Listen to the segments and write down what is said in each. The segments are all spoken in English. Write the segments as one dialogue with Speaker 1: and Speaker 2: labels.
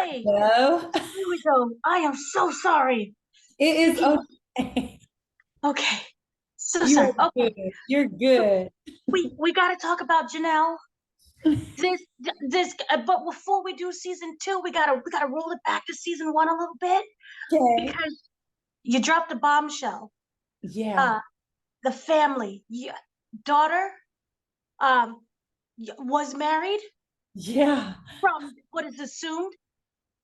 Speaker 1: Hi.
Speaker 2: Hello.
Speaker 1: Here we go. I am so sorry.
Speaker 2: It
Speaker 1: You
Speaker 2: is
Speaker 1: can,
Speaker 2: okay.
Speaker 1: okay. So
Speaker 2: You
Speaker 1: sorry.
Speaker 2: are
Speaker 1: Okay.
Speaker 2: good. You're
Speaker 1: So
Speaker 2: good.
Speaker 1: we got to talk about Janelle. This but before we do season 2, we gotta roll it back to season 1 a little bit
Speaker 2: Okay.
Speaker 1: because you dropped a bombshell.
Speaker 2: Yeah.
Speaker 1: Uh, the family, daughter, um, was married
Speaker 2: Yeah.
Speaker 1: from what is assumed.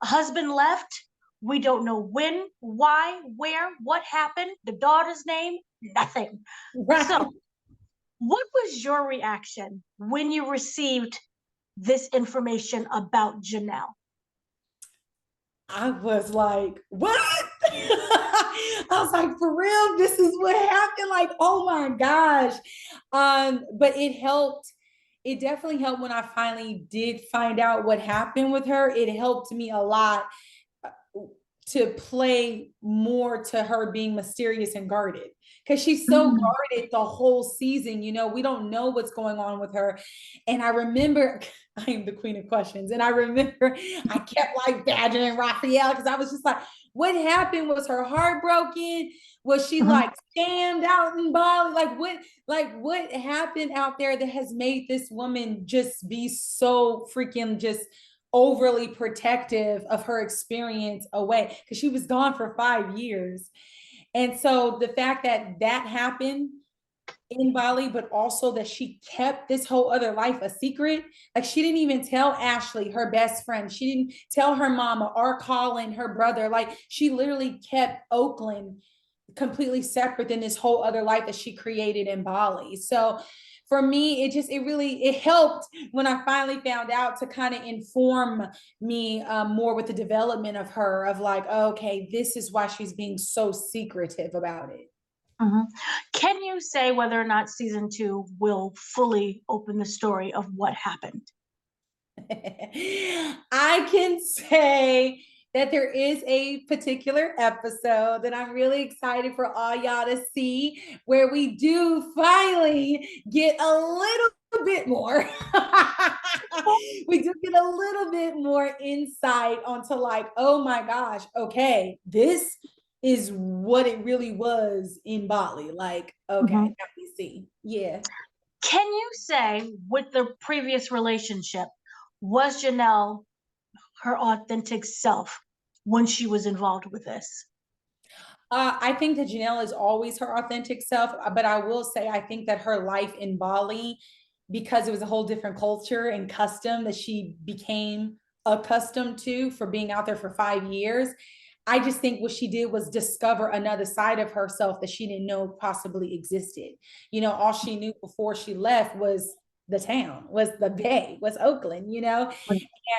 Speaker 1: Husband left. We don't know when, why, where, what happened, the daughter's name, nothing. So,
Speaker 2: Right.
Speaker 1: what was your reaction when you received this information about Janelle?
Speaker 2: I was like, what? I was like, for real? This is what happened? Like, oh my gosh. But it helped. It definitely helped when I finally did find out what happened with her. It helped me a lot to play more to her being mysterious and guarded because she's so
Speaker 1: Mm.
Speaker 2: guarded the whole season. We don't know what's going on with her. And I remember, I am the queen of questions, and I remember I kept like badgering Raphael because I was just like, what happened? Was her heart broken? Was she
Speaker 1: Mhm.
Speaker 2: like scammed out in Bali? What happened out there that has made this woman just be so freaking just overly protective of her experience away because she was gone for 5 years. And so the fact that that happened in Bali, but also that she kept this whole other life a secret. Like she didn't even tell Ashley, her best friend. She didn't tell her mama or Colin, her brother. Like she literally kept Oakland completely separate than this whole other life that she created in Bali. So for me, it helped when I finally found out to kind of inform me more with the development of her of like, okay, this is why she's being so secretive about it.
Speaker 1: Mhm. Can you say whether or not season 2 will fully open the story of what happened?
Speaker 2: I can say that there is a particular episode that I'm really excited for all y'all to see where we do finally get a little bit more. We do get a little bit more insight onto like, oh my gosh, okay, this is what it really was in Bali. Like, okay,
Speaker 1: Mhm.
Speaker 2: now we see. Yeah.
Speaker 1: Can you say with the previous relationship, was Janelle her authentic self when she was involved with this?
Speaker 2: I think that Janelle is always her authentic self, but I will say I think that her life in Bali, because it was a whole different culture and custom that she became accustomed to for being out there for 5 years. I just think what she did was discover another side of herself that she didn't know possibly existed. All she knew before she left was the town, was the bay, was Oakland.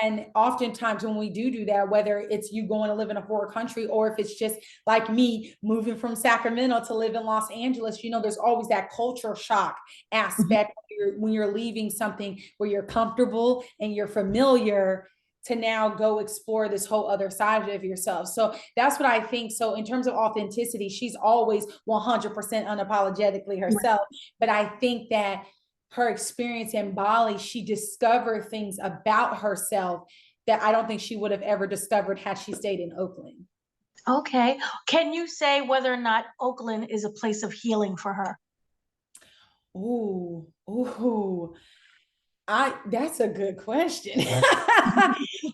Speaker 2: And oftentimes when we do that, whether it's you going to live in a poor country or if it's just like me moving from Sacramento to live in Los Angeles, there's always that culture shock
Speaker 1: Mhm.
Speaker 2: aspect when you're leaving something where you're comfortable and you're familiar to now go explore this whole other side of yourself. So that's what I think. So in terms of authenticity, she's always 100% unapologetically
Speaker 1: Right.
Speaker 2: herself. But I think that her experience in Bali, she discovered things about herself that I don't think she would have ever discovered had she stayed in Oakland.
Speaker 1: Okay. Can you say whether or not Oakland is a place of healing for her?
Speaker 2: Ooh. I That's a good question.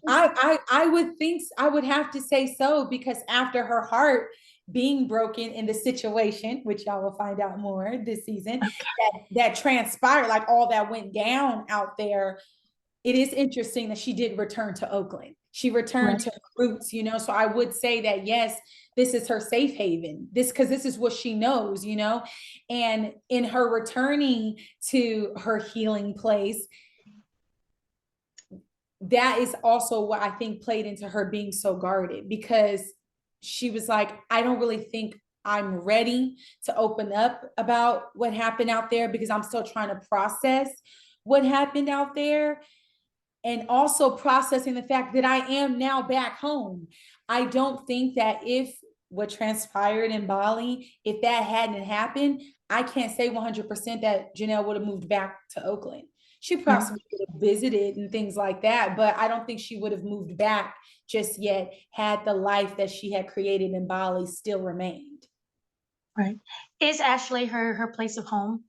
Speaker 2: I would think I would have to say so because after her heart being broken in the situation, which y'all will find out more this season, that transpired, like all that went down out there, it is interesting that she did return to Oakland. She returned
Speaker 1: Right.
Speaker 2: to roots. So I would say that yes, this is her safe haven. Because this is what she knows. And in her returning to her healing place, that is also what I think played into her being so guarded because she was like, I don't really think I'm ready to open up about what happened out there because I'm still trying to process what happened out there and also processing the fact that I am now back home. I don't think that if what transpired in Bali, if that hadn't happened, I can't say 100% that Janelle would have moved back to Oakland She
Speaker 1: Right.
Speaker 2: possibly could have visited and things like that, but I don't think she would have moved back just yet had the life that she had created in Bali still remained.
Speaker 1: Right. Is Ashley her place of home?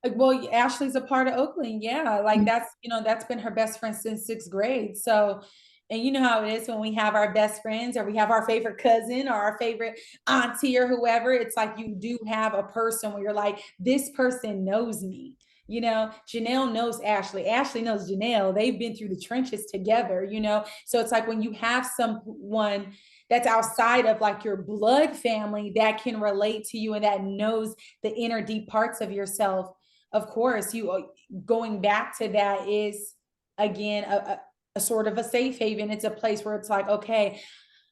Speaker 2: Like, well, Ashley's a part of Oakland. Yeah. Like
Speaker 1: Mm.
Speaker 2: that's, that's been her best friend since sixth grade. So, and you know how it is when we have our best friends or we have our favorite cousin or our favorite auntie or whoever, it's like you do have a person where you're like, this person knows me. Janelle knows Ashley. Ashley knows Janelle. They've been through the trenches together. So it's like when you have someone that's outside of like your blood family that can relate to you and that knows the inner deep parts of yourself, of course, you going back to that is again a sort of a safe haven. It's a place where it's like, okay,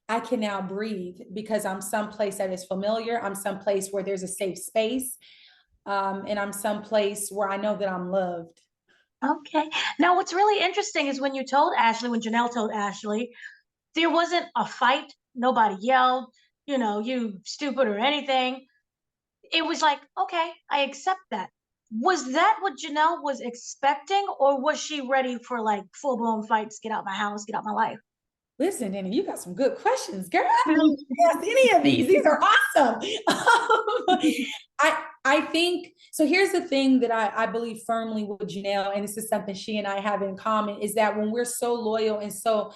Speaker 2: I can now breathe because I'm someplace that is familiar. I'm someplace where there's a safe space. And I'm someplace where I know that I'm loved.
Speaker 1: Okay. Now, what's really interesting is when you told Ashley, when Janelle told Ashley, there wasn't a fight. Nobody yelled, you stupid or anything. It was like, okay, I accept that. Was that what Janelle was expecting, or was she ready for like full blown fights? Get out my house, get out my life.
Speaker 2: Listen, Danny, you got some good questions, girl. I don't ask any of these. These are awesome. I think so. Here's the thing that I believe firmly with Janelle, and this is something she and I have in common, is that when we're so loyal and so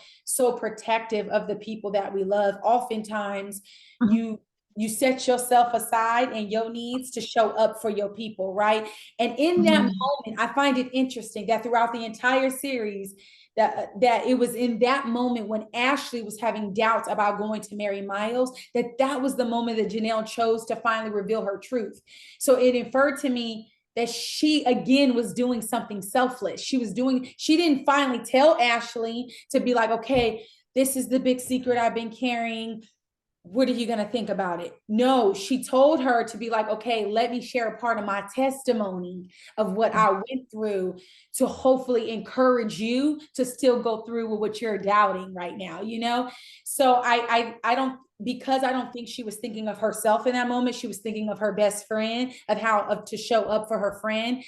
Speaker 2: protective of the people that we love, oftentimes
Speaker 1: Mhm.
Speaker 2: you set yourself aside and your needs to show up for your people, right? And in that
Speaker 1: Mhm.
Speaker 2: moment, I find it interesting that throughout the entire series, that it was in that moment when Ashley was having doubts about going to marry Miles, that was the moment that Janelle chose to finally reveal her truth. So it inferred to me that she again was doing something selfless. She didn't finally tell Ashley to be like, okay, this is the big secret I've been carrying. What are you going to think about it? No, she told her to be like, okay, let me share a part of my testimony of what I went through to hopefully encourage you to still go through with what you're doubting right now. So I don't, because I don't think she was thinking of herself in that moment. She was thinking of her best friend, of to show up for her friend.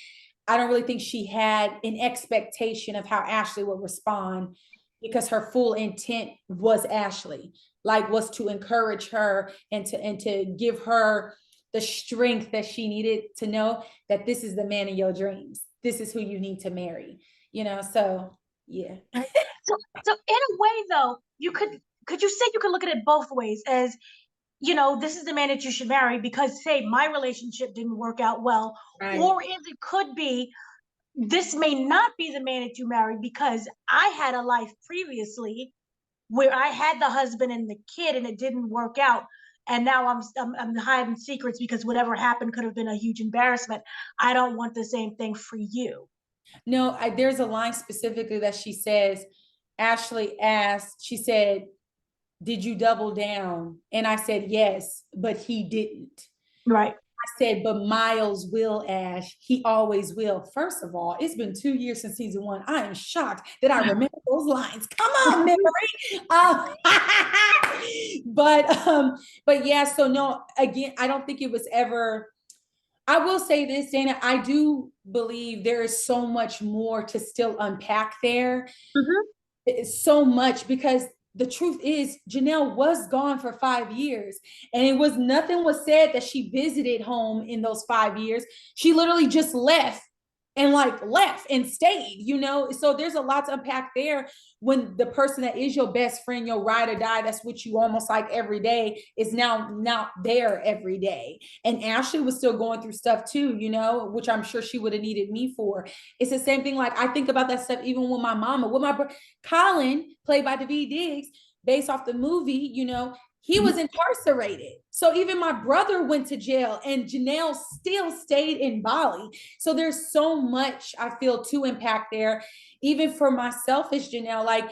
Speaker 2: I don't really think she had an expectation of how Ashley would respond because her full intent was Ashley, like was to encourage her and to give her the strength that she needed to know that this is the man of your dreams. This is who you need to marry. So yeah.
Speaker 1: So in a way, though, could you say you could look at it both ways as this is the man that you should marry because, say, my relationship didn't work out well,
Speaker 2: Right.
Speaker 1: or if it could be, this may not be the man that you married because I had a life previously where I had the husband and the kid and it didn't work out. And now I'm hiding secrets because whatever happened could have been a huge embarrassment. I don't want the same thing for you.
Speaker 2: No, there's a line specifically that she says, Ashley asked, she said, did you double down? And I said, yes, but he didn't.
Speaker 1: Right.
Speaker 2: I said, but Miles will, Ash. He always will. First of all, it's been 2 years since season one. I am shocked that I remember those lines. Come on, memory. But yeah, so no, again, I don't think it was ever. I will say this, Dana, I do believe there is so much more to still unpack there.
Speaker 1: Mhm.
Speaker 2: It's so much because the truth is Janelle was gone for 5 years and nothing was said that she visited home in those 5 years. She literally just left and stayed. So there's a lot to unpack there when the person that is your best friend, your ride or die, that's what you almost like every day, is now not there every day. And Ashley was still going through stuff too, which I'm sure she would have needed me for. It's the same thing. Like I think about that stuff even with my mama, with my Colin, played by Daveed Diggs, based off the movie, he was incarcerated. So even my brother went to jail and Janelle still stayed in Bali. So there's so much I feel to impact there. Even for myself as Janelle, like,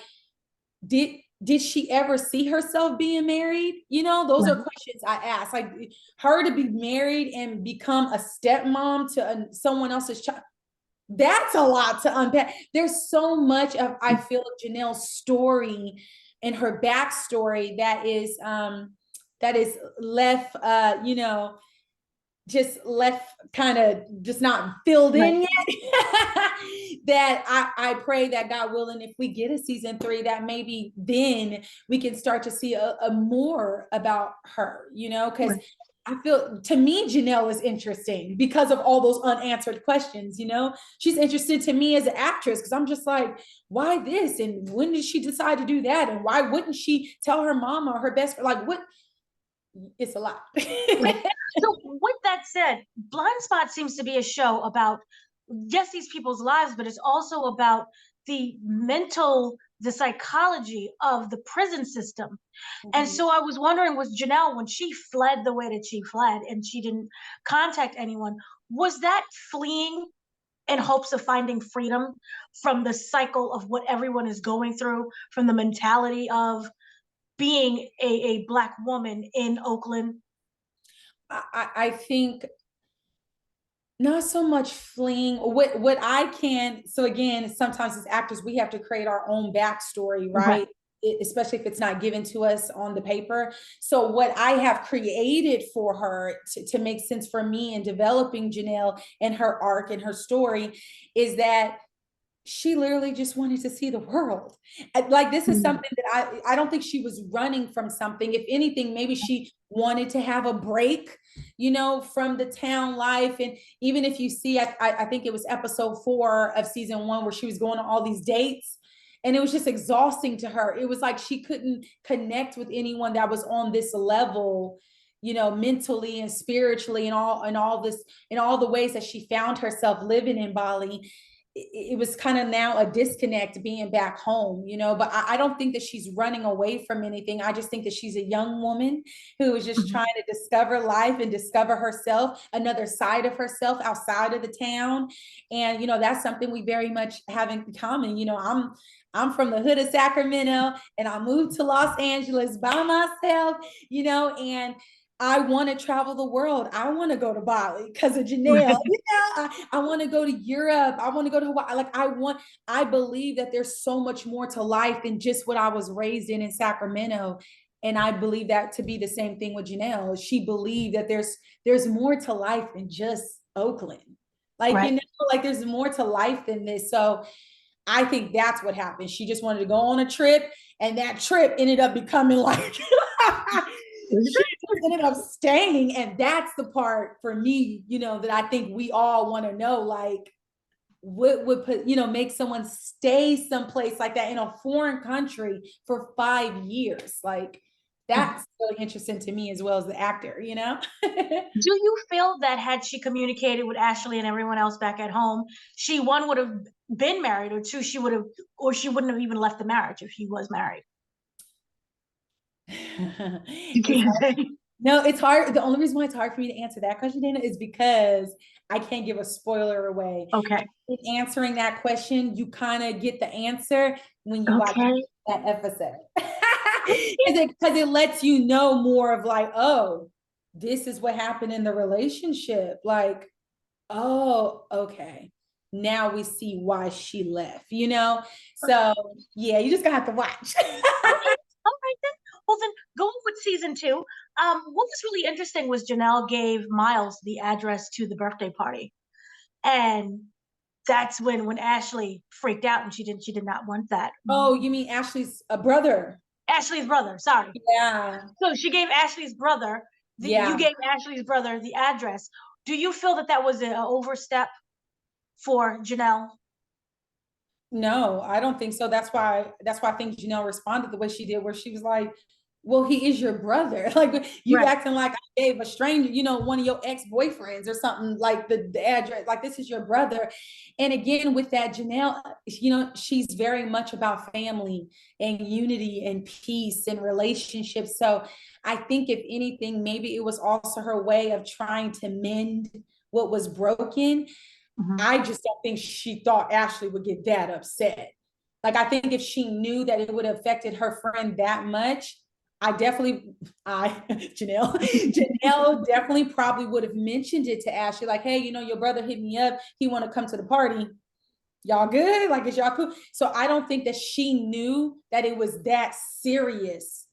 Speaker 2: did she ever see herself being married? Those are
Speaker 1: Right.
Speaker 2: questions I ask. Like her to be married and become a stepmom to someone else's child. That's a lot to unpack. There's so much of, I feel, Janelle's story and her backstory that is left just left, kind of just not filled in yet. That I pray that God willing, if we get a season 3, that maybe then we can start to see a more about her, you know, because I feel, to me, Janelle is interesting because of all those unanswered questions, you know. She's interested to me as an actress because I'm just like, why this? And when did she decide to do that? And why wouldn't she tell her mama or her best friend? Like, what? It's a lot.
Speaker 1: So with that said, Blind Spot seems to be a show about, yes, these people's lives, but it's also about the psychology of the prison system. And so I was wondering, was Janelle, when she fled the way that she fled and she didn't contact anyone, was that fleeing in hopes of finding freedom from the cycle of what everyone is going through, from the mentality of being a Black woman in Oakland?
Speaker 2: I think not so much fleeing. What I can, so again, sometimes as actors, we have to create our own backstory, right? Especially if it's not given to us on the paper. So what I have created for her to make sense for me in developing Janelle and her arc and her story is that she literally just wanted to see the world. Like, this is something that I don't think she was running from something. If anything, maybe she wanted to have a break, you know, from the town life. And even if you see, I think it was episode 4 of season 1 where she was going on all these dates, and it was just exhausting to her. It was like she couldn't connect with anyone that was on this level, you know, mentally and spiritually, and all this, in all the ways that she found herself living in Bali. It was kind of now a disconnect being back home, you know. But I don't think that she's running away from anything. I just think that she's a young woman who is just trying to discover life and discover herself, another side of herself outside of the town. And, you know, that's something we very much have in common. You know, I'm from the hood of Sacramento, and I moved to Los Angeles by myself, you know, and I want to travel the world. I want to go to Bali because of Janelle. You know, I want to go to Europe. I want to go to Hawaii. Like, I believe that there's so much more to life than just what I was raised in Sacramento. And I believe that to be the same thing with Janelle. She believed that there's more to life than just Oakland. Like, you know, like there's more to life than this. So I think that's what happened. She just wanted to go on a trip, and that trip ended up becoming like she ended up staying. And that's the part for me, you know, that I think we all want to know, like, what would put, you know, make someone stay someplace like that in a foreign country for 5 years? Like, that's really interesting to me as well as the actor, you know.
Speaker 1: Do you feel that had she communicated with Ashley and everyone else back at home, she, one, would have been married, or two, she wouldn't have even left the marriage if she was married? You can't say.
Speaker 2: No, it's hard. The only reason why it's hard for me to answer that question, Dana, is because I can't give a spoiler away.
Speaker 1: Okay.
Speaker 2: In answering that question, you kind of get the answer when you watch that episode. Because it lets you know more of, like, oh, this is what happened in the relationship. Like, oh, okay. Now we see why she left, you know? So yeah, you just gonna have to watch.
Speaker 1: All right then. Well then, going with season 2, what was really interesting was Janelle gave Miles the address to the birthday party, and that's when Ashley freaked out, and she did not want that.
Speaker 2: Oh, you mean Ashley's brother?
Speaker 1: Ashley's brother, sorry.
Speaker 2: Yeah.
Speaker 1: So she gave Ashley's brother. You gave Ashley's brother the address. Do you feel that that was an overstep for Janelle?
Speaker 2: No, I don't think so. That's why I think Janelle responded the way she did, where she was like, well, he is your brother. Like, you acting like I gave a stranger, you know, one of your ex-boyfriends or something, like the address, like, this is your brother. And again, with that, Janelle, you know, she's very much about family and unity and peace and relationships. So I think if anything, maybe it was also her way of trying to mend what was broken. I just don't think she thought Ashley would get that upset. Like, I think if she knew that it would have affected her friend that much, Janelle definitely probably would have mentioned it to Ashley, like, hey, you know, your brother hit me up. He want to come to the party. Y'all good? Like, is y'all cool? So I don't think that she knew that it was that serious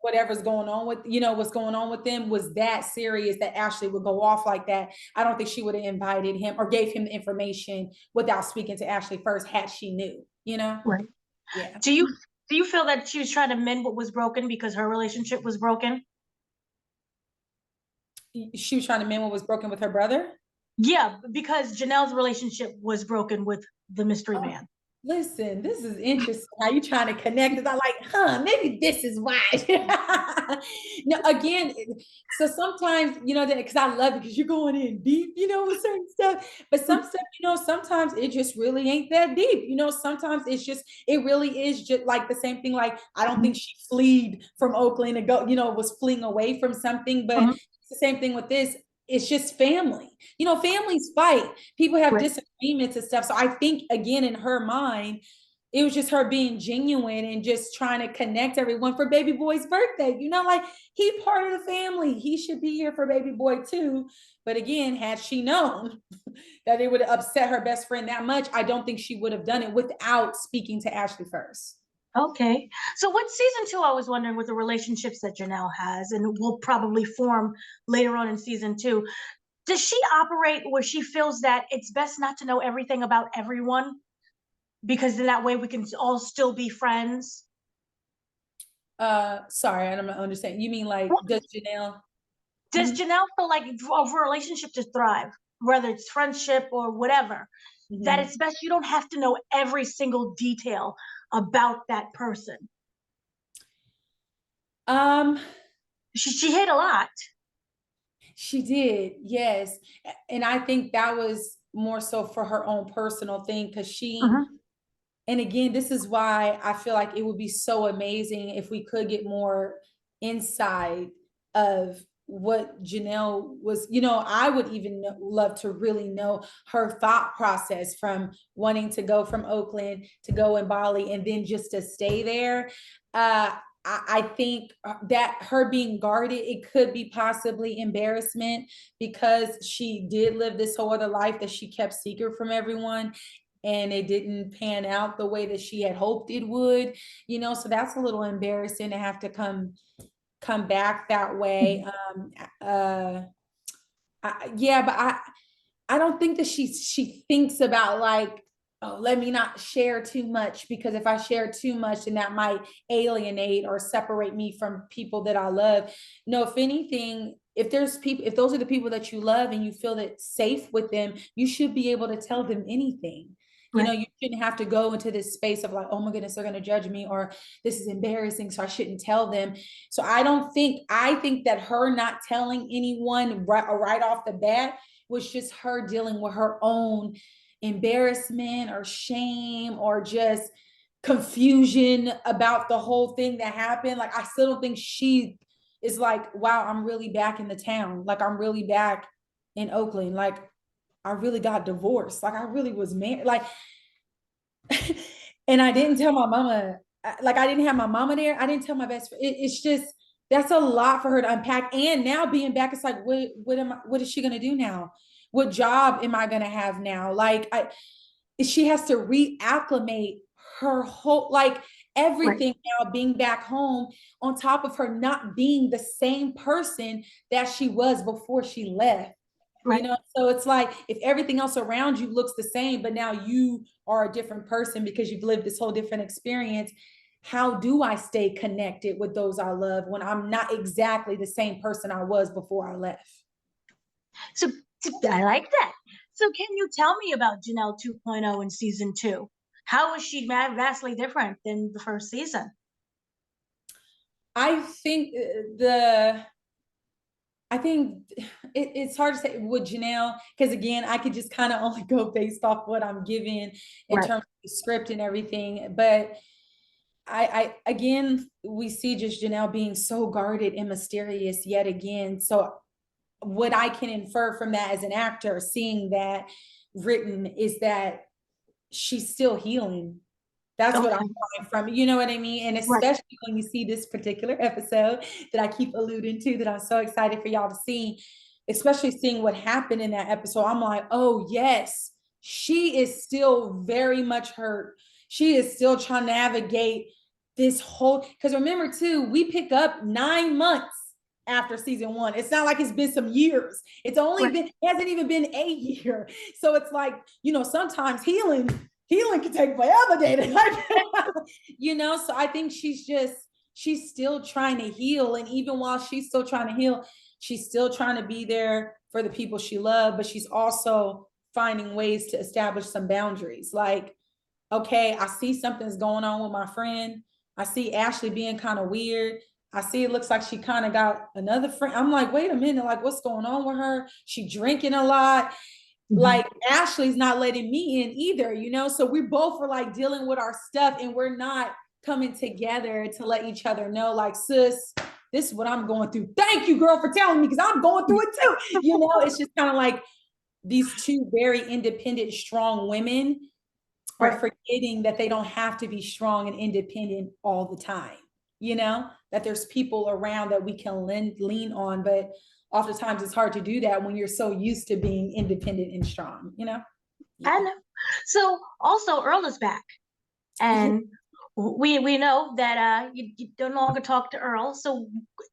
Speaker 2: whatever's going on with, what's going on with them was that serious that Ashley would go off like that. I don't think she would have invited him or gave him the information without speaking to Ashley first had she knew.
Speaker 1: Right.
Speaker 2: Yeah.
Speaker 1: Do you feel that she was trying to mend what was broken because her relationship was broken?
Speaker 2: She was trying to mend what was broken with her brother?
Speaker 1: Yeah, because Janelle's relationship was broken with the mystery
Speaker 2: Oh,
Speaker 1: man.
Speaker 2: listen, this is interesting. How you trying to connect it? I'm like, maybe this is why. No, again, so sometimes, that because I love it because you're going in deep, with certain stuff. But some stuff, sometimes it just really ain't that deep. Sometimes it really is just like the same thing. Like, I don't think she fled from Oakland and was fleeing away from something, but
Speaker 1: Mhm.
Speaker 2: it's the same thing with this. It's just family. Families fight. People have
Speaker 1: Right.
Speaker 2: disagreements and stuff. So I think, again, in her mind, it was just her being genuine and just trying to connect everyone for baby boy's birthday. Like, he part of the family. He should be here for baby boy too. But again, had she known that it would upset her best friend that much, I don't think she would have done it without speaking to Ashley first.
Speaker 1: Okay. So what season two, I was wondering, with the relationships that Janelle has and will probably form later on in season two, does she operate where she feels that it's best not to know everything about everyone because then that way we can all still be friends?
Speaker 2: Sorry, I don't understand. You mean like,
Speaker 1: What,
Speaker 2: does Janelle?
Speaker 1: does
Speaker 2: Mhm,
Speaker 1: Janelle feel like for a relationship to thrive, whether it's friendship or whatever, that
Speaker 2: mhm.
Speaker 1: it's best you don't have to know every single detail about that person?
Speaker 2: Um,
Speaker 1: She hit a lot.
Speaker 2: She did, yes. And I think that was more so for her own personal thing because
Speaker 1: Mhm.
Speaker 2: and again, this is why I feel like it would be so amazing if we could get more insight of what Janelle was. I would even love to really know her thought process from wanting to go from Oakland to go in Bali and then just to stay there. I think that her being guarded, it could be possibly embarrassment because she did live this whole other life that she kept secret from everyone and it didn't pan out the way that she had hoped it would, so that's a little embarrassing to have to come back that way. uh yeah, but I don't think that she thinks about like, oh, let me not share too much because if I share too much, then that might alienate or separate me from people that I love. No, if anything, if those are the people that you love and you feel that safe with them, you should be able to tell them anything.
Speaker 1: Right.
Speaker 2: You shouldn't have to go into this space of like, oh my goodness, they're going to judge me, or this is embarrassing, so I shouldn't tell them. So I think that her not telling anyone right off the bat was just her dealing with her own embarrassment or shame or just confusion about the whole thing that happened. Like, I still don't think she is like, wow, I'm really back in the town. Like, I'm really back in Oakland. Like, I really got divorced. Like, I really was married. Like, and I didn't tell my mama, like, I didn't have my mama there. I didn't tell my best friend. It's just, that's a lot for her to unpack. And now being back, it's like, what is she going to do now? What job am I going to have now? Like, she has to reacclimate her whole, like,
Speaker 1: Right.
Speaker 2: everything now being back home on top of her not being the same person that she was before she left.
Speaker 1: Right.
Speaker 2: So it's like if everything else around you looks the same, but now you are a different person because you've lived this whole different experience. How do I stay connected with those I love when I'm not exactly the same person I was before I left?
Speaker 1: So I like that. So can you tell me about Janelle 2.0 in season two? How is she vastly different than the first season?
Speaker 2: I think the I think it's hard to say with Janelle because again, I could just kind of only go based off what I'm given in
Speaker 1: Right.
Speaker 2: terms of the script and everything. But I again, we see just Janelle being so guarded and mysterious yet again. So what I can infer from that as an actor, seeing that written, is that she's still healing. That's what I'm
Speaker 1: Okay.
Speaker 2: coming from. You know what I mean? And
Speaker 1: Right.
Speaker 2: especially when you see this particular episode that I keep alluding to, that I'm so excited for y'all to see, especially seeing what happened in that episode. I'm like, oh, yes, she is still very much hurt. She is still trying to navigate this whole, because remember too, we pick up 9 months after season 1. It's not like it's been some years. It's only been, it hasn't even been a year. So it's like, you know, sometimes healing can take forever, Dana. You know, so I think she's still trying to heal. And even while she's still trying to heal, she's still trying to be there for the people she loves, but she's also finding ways to establish some boundaries. Like, okay, I see something's going on with my friend. I see Ashley being kind of weird. I see it looks like she kind of got another friend. I'm like, wait a minute, like what's going on with her? She drinking a lot. Like Ashley's not letting me in either, you know? So we both were like dealing with our stuff and we're not coming together to let each other know, like, sis, this is what I'm going through. Thank you, girl, for telling me, because I'm going through it too. You know, it's just kind of like these two very independent, strong women are forgetting that they don't have to be strong and independent all the time. You know, that there's people around that we can lean on, but oftentimes it's hard to do that when you're so used to being independent and strong, you know?
Speaker 1: Yeah. I know. So also Earl is back. And we know that you no longer talk to Earl. So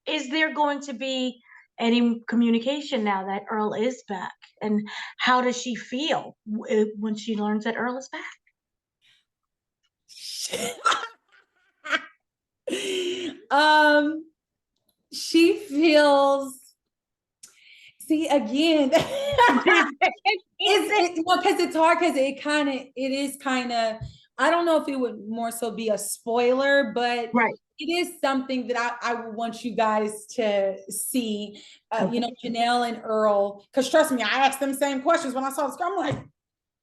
Speaker 1: is there going to be any communication now that Earl is back? And how does she feel when she learns that Earl is back?
Speaker 2: She feels, see, again, because it's hard, because it is kind of, I don't know if it would more so be a spoiler, but it is something that I would want you guys to see. You know, Janelle and Earl, because trust me, I asked them same questions when I saw the script. I'm like,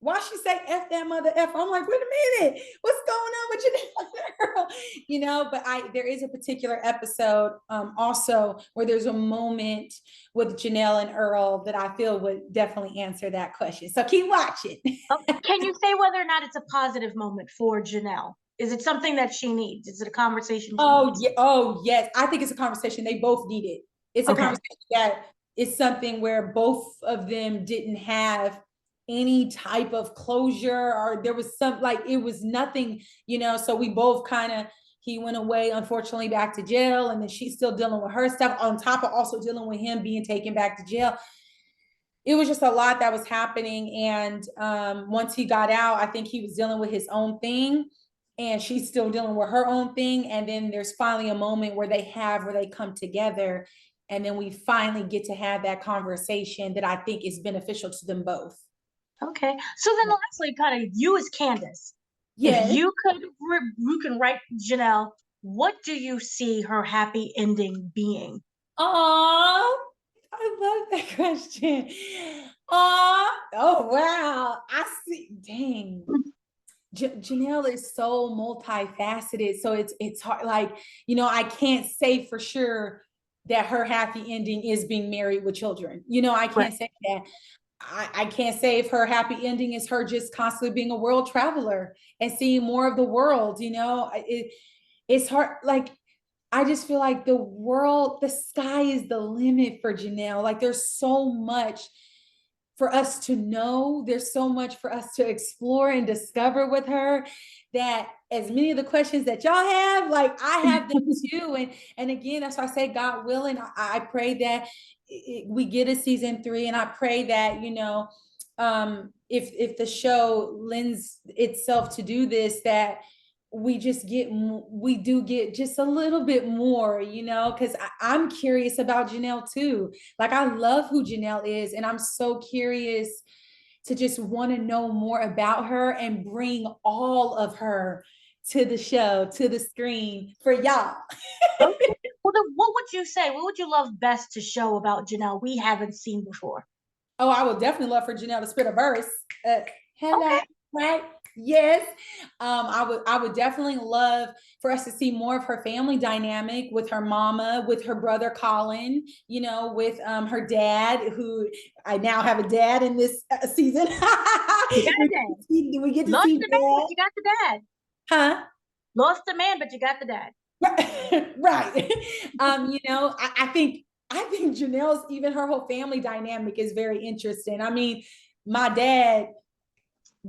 Speaker 2: why she say F that mother F? I'm like, wait a minute, what's going on with Janelle and Earl? You know, but there is a particular episode also where there's a moment with Janelle and Earl that I feel would definitely answer that question. So keep watching.
Speaker 1: Can you say whether or not it's a positive moment for Janelle? Is it something that she needs? Is it a conversation?
Speaker 2: Oh yes. I think it's a conversation they both needed. It's a conversation that is something where both of them didn't have any type of closure, or there was some, like, it was nothing, you know, so we both kind of, he went away, unfortunately, back to jail, and then she's still dealing with her stuff on top of also dealing with him being taken back to jail. It was just a lot that was happening. And once he got out, I think he was dealing with his own thing, and she's still dealing with her own thing. And then there's finally a moment where they come together, and then we finally get to have that conversation that I think is beneficial to them both.
Speaker 1: Okay. So then lastly, kind of you as Candace, if you can write Janelle, what do you see her happy ending being?
Speaker 2: Oh, I love that question. Oh, wow. I see. Dang. Janelle is so multifaceted. So it's hard. Like, you know, I can't say for sure that her happy ending is being married with children. You know, I can't say that. I can't say if her happy ending is her just constantly being a world traveler and seeing more of the world. You know, it's hard. Like, I just feel like the sky is the limit for Janelle. Like, there's so much for us to know. There's so much for us to explore and discover with her, that as many of the questions that y'all have, like, I have them too. And again, that's why I say, God willing, I pray that we get a season 3, and I pray that, you know, if the show lends itself to do this, that we do get just a little bit more, you know, because I'm curious about Janelle too. Like, I love who Janelle is, and I'm so curious to just want to know more about her and bring all of her to the show, to the screen for y'all.
Speaker 1: Okay. Well, then what would you say? What would you love best to show about Janelle we haven't seen before?
Speaker 2: Oh, I would definitely love for Janelle to spit a verse. Hello, right? Yes. I would definitely love for us to see more of her family dynamic with her mama, with her brother Colin, you know, with her dad, who I now have a dad in this season.
Speaker 1: You got a dad.
Speaker 2: We get to
Speaker 1: Lost
Speaker 2: see
Speaker 1: the man, but you got the dad.
Speaker 2: Huh?
Speaker 1: Lost the man, but you got the dad.
Speaker 2: Right. You know, I think Janelle's, even her whole family dynamic is very interesting. I mean, my dad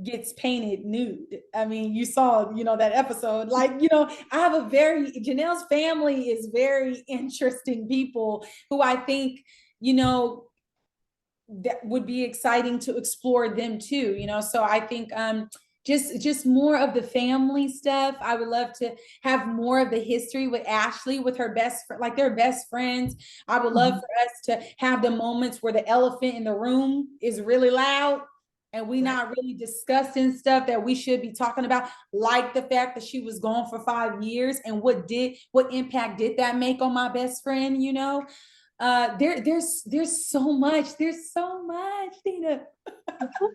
Speaker 2: gets painted nude. I mean, you saw, that episode. Like, I have Janelle's family is very interesting people who I think, that would be exciting to explore them too, So I think just more of the family stuff. I would love to have more of the history with Ashley, with her best friend, like they're best friends. I would love for us to have the moments where the elephant in the room is really loud and we not really discussing stuff that we should be talking about, like the fact that she was gone for 5 years and what impact did that make on my best friend, there's so much, Tina.
Speaker 1: Okay.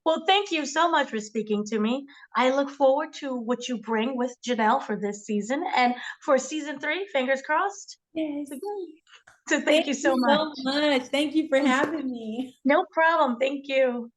Speaker 1: Well, thank you so much for speaking to me. I look forward to what you bring with Janelle for this season and for season 3, fingers crossed.
Speaker 2: Yes.
Speaker 1: So thank
Speaker 2: Thank
Speaker 1: you so
Speaker 2: you
Speaker 1: much.
Speaker 2: so much. Thank you for having me.
Speaker 1: No problem. Thank you.